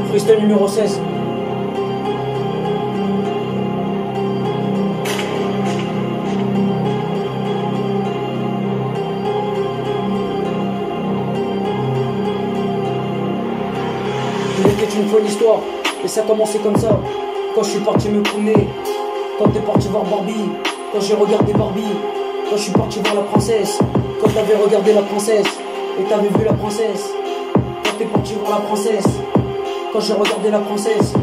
Freestyle numéro 16. Il était une folle histoire, et ça a commencé comme ça. Quand je suis parti me promener, quand t'es parti voir Barbie, quand j'ai regardé Barbie, quand je suis parti voir la princesse, quand t'avais regardé la princesse, et t'avais vu la princesse, quand t'es parti voir la princesse, quand j'ai regardé la princesse,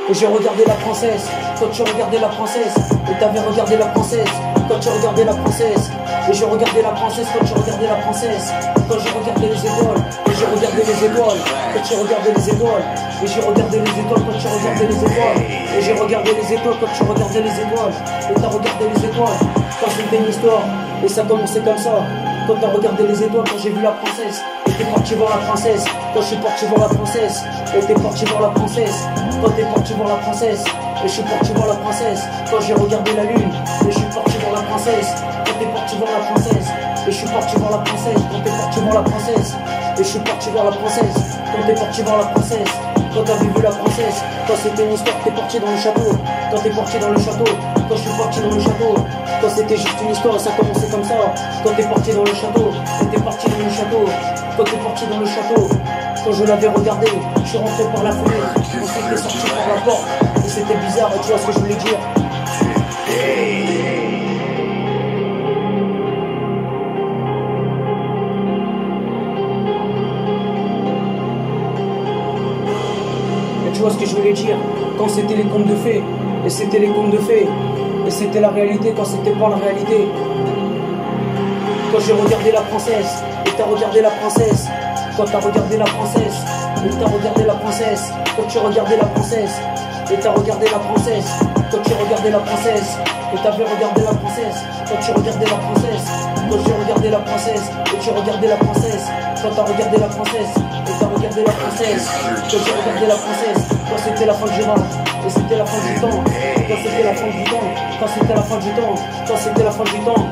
et j'ai regardé la princesse, quand tu regardais la princesse, et t'avais regardé la princesse, quand tu regardais la princesse, et j'ai regardé la princesse, quand tu regardais la princesse, quand j'ai regardé les étoiles, et j'ai regardé les étoiles, quand tu regardais les étoiles, et j'ai regardé les étoiles, quand tu regardais les étoiles, et j'ai regardé les étoiles, quand tu regardais les étoiles, et t'as regardé les étoiles, quand c'était une histoire, et ça commençait comme ça, quand t'as regardé les étoiles, quand j'ai vu la princesse, et t'es parti voir la princesse, quand je suis parti voir la princesse, et t'es parti voir la princesse, quand t'es parti voir la princesse, et je suis parti voir la princesse, quand j'ai regardé la lune, et je suis parti voir la princesse, quand t'es parti voir la princesse, et je suis parti voir la princesse, quand t'es parti voir la princesse, et je suis parti voir la princesse, quand t'es parti voir la princesse, quand t'avais vu la princesse, quand c'était une histoire, t'es parti dans le château, quand t'es parti dans le château, quand je suis parti dans le château, quand c'était juste une histoire, ça commençait comme ça, quand t'es parti dans le château, quand t'es parti dans le château, quand t'es parti dans le château, quand je l'avais regardé, je suis rentré par la fenêtre, ensuite t'es sorti par la porte, et c'était bizarre, et tu vois ce que je voulais dire. Tu vois ce que je voulais dire, quand c'était les contes de fées, et c'était les contes de fées, et c'était la réalité quand c'était pas la réalité. Quand j'ai regardé la princesse, et t'as regardé la princesse, quand t'as regardé la princesse, et t'as regardé la princesse, quand tu regardais la princesse, et t'as regardé la princesse, quand tu regardais la princesse, et t'avais regardé la princesse, quand tu regardais la princesse, quand j'ai regardé la princesse, et tu regardais la princesse, quand t'as regardé la princesse, et t'as regardé la princesse, quand j'ai regardé la princesse, quand c'était la fin du rap, et c'était la fin du temps, quand c'était la fin du temps, quand c'était la fin du temps, quand c'était la fin du temps.